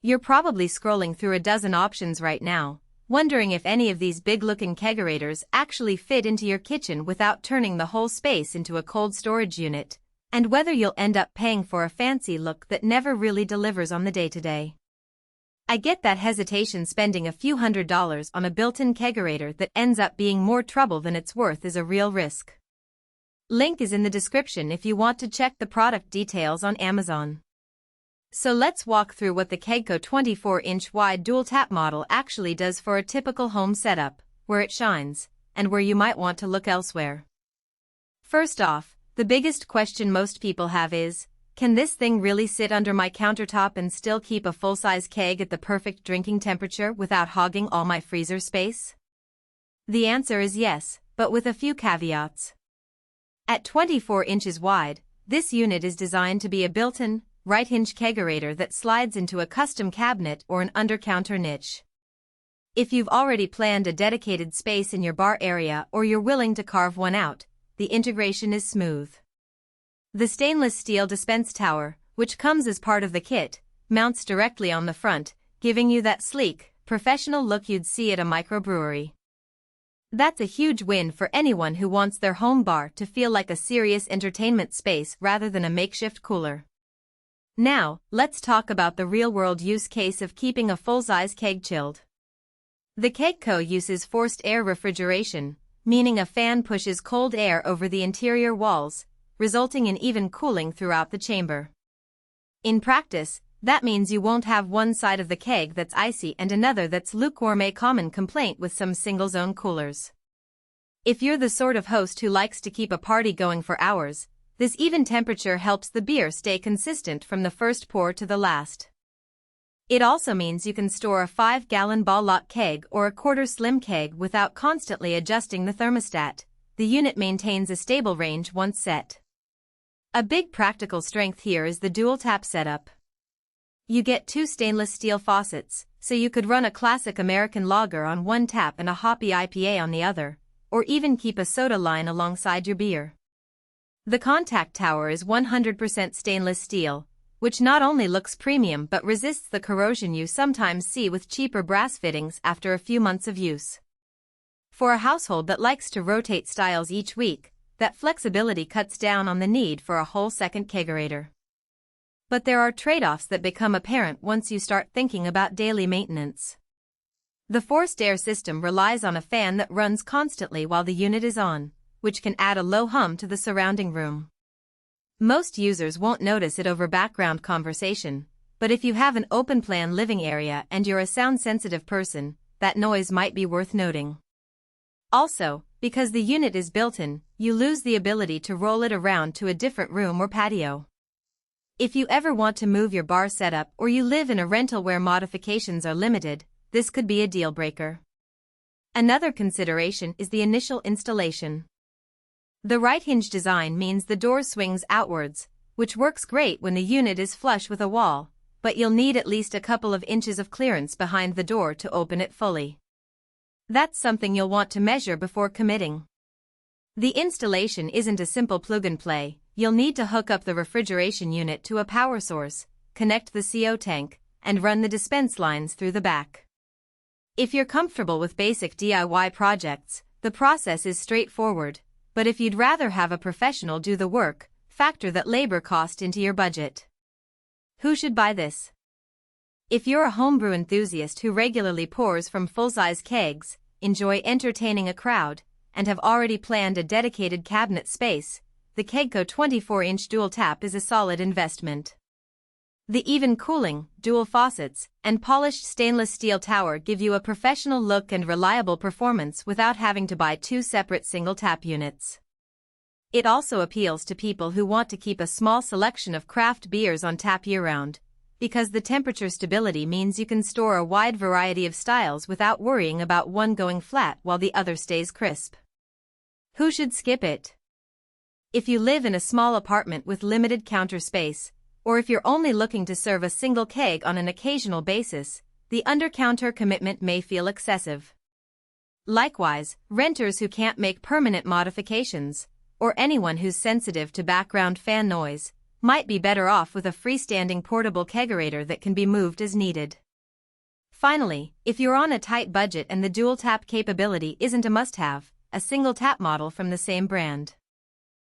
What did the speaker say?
You're probably scrolling through a dozen options right now, wondering if any of these big-looking kegerators actually fit into your kitchen without turning the whole space into a cold storage unit, and whether you'll end up paying for a fancy look that never really delivers on the day-to-day. I get that hesitation. Spending a few $100s on a built-in kegerator that ends up being more trouble than it's worth is a real risk. Link is in the description if you want to check the product details on Amazon. So let's walk through what the Kegco 24-inch wide dual-tap model actually does for a typical home setup, where it shines, and where you might want to look elsewhere. First off, the biggest question most people have is, can this thing really sit under my countertop and still keep a full-size keg at the perfect drinking temperature without hogging all my freezer space? The answer is yes, but with a few caveats. At 24 inches wide, this unit is designed to be a built-in, right hinge kegerator that slides into a custom cabinet or an undercounter niche. If you've already planned a dedicated space in your bar area or you're willing to carve one out, the integration is smooth. The stainless steel dispense tower, which comes as part of the kit, mounts directly on the front, giving you that sleek, professional look you'd see at a microbrewery. That's a huge win for anyone who wants their home bar to feel like a serious entertainment space rather than a makeshift cooler. Now, let's talk about the real-world use case of keeping a full-size keg chilled. The Kegco uses forced air refrigeration, meaning a fan pushes cold air over the interior walls, resulting in even cooling throughout the chamber. In practice, that means you won't have one side of the keg that's icy and another that's lukewarm, a common complaint with some single-zone coolers. If you're the sort of host who likes to keep a party going for hours, this even temperature helps the beer stay consistent from the first pour to the last. It also means you can store a 5-gallon ball lock keg or a quarter slim keg without constantly adjusting the thermostat. The unit maintains a stable range once set. A big practical strength here is the dual tap setup. You get 2 stainless steel faucets, so you could run a classic American lager on one tap and a hoppy IPA on the other, or even keep a soda line alongside your beer. The contact tower is 100% stainless steel, which not only looks premium but resists the corrosion you sometimes see with cheaper brass fittings after a few months of use. For a household that likes to rotate styles each week, that flexibility cuts down on the need for a whole second kegerator. But there are trade-offs that become apparent once you start thinking about daily maintenance. The forced air system relies on a fan that runs constantly while the unit is on, which can add a low hum to the surrounding room. Most users won't notice it over background conversation, but if you have an open-plan living area and you're a sound-sensitive person, that noise might be worth noting. Also, because the unit is built-in, you lose the ability to roll it around to a different room or patio. If you ever want to move your bar setup or you live in a rental where modifications are limited, this could be a deal-breaker. Another consideration is the initial installation. The right hinge design means the door swings outwards, which works great when the unit is flush with a wall, but you'll need at least a couple of inches of clearance behind the door to open it fully. That's something you'll want to measure before committing. The installation isn't a simple plug-and-play. You'll need to hook up the refrigeration unit to a power source, connect the CO tank, and run the dispense lines through the back. If you're comfortable with basic DIY projects, the process is straightforward. But if you'd rather have a professional do the work, factor that labor cost into your budget. Who should buy this? If you're a homebrew enthusiast who regularly pours from full-size kegs, enjoy entertaining a crowd, and have already planned a dedicated cabinet space, the Kegco 24-inch dual tap is a solid investment. The even cooling, dual faucets, and polished stainless steel tower give you a professional look and reliable performance without having to buy 2 separate single-tap units. It also appeals to people who want to keep a small selection of craft beers on tap year-round, because the temperature stability means you can store a wide variety of styles without worrying about one going flat while the other stays crisp. Who should skip it? If you live in a small apartment with limited counter space, or if you're only looking to serve a single keg on an occasional basis, the undercounter commitment may feel excessive. Likewise, renters who can't make permanent modifications, or anyone who's sensitive to background fan noise, might be better off with a freestanding portable kegerator that can be moved as needed. Finally, if you're on a tight budget and the dual tap capability isn't a must-have, a single tap model from the same brand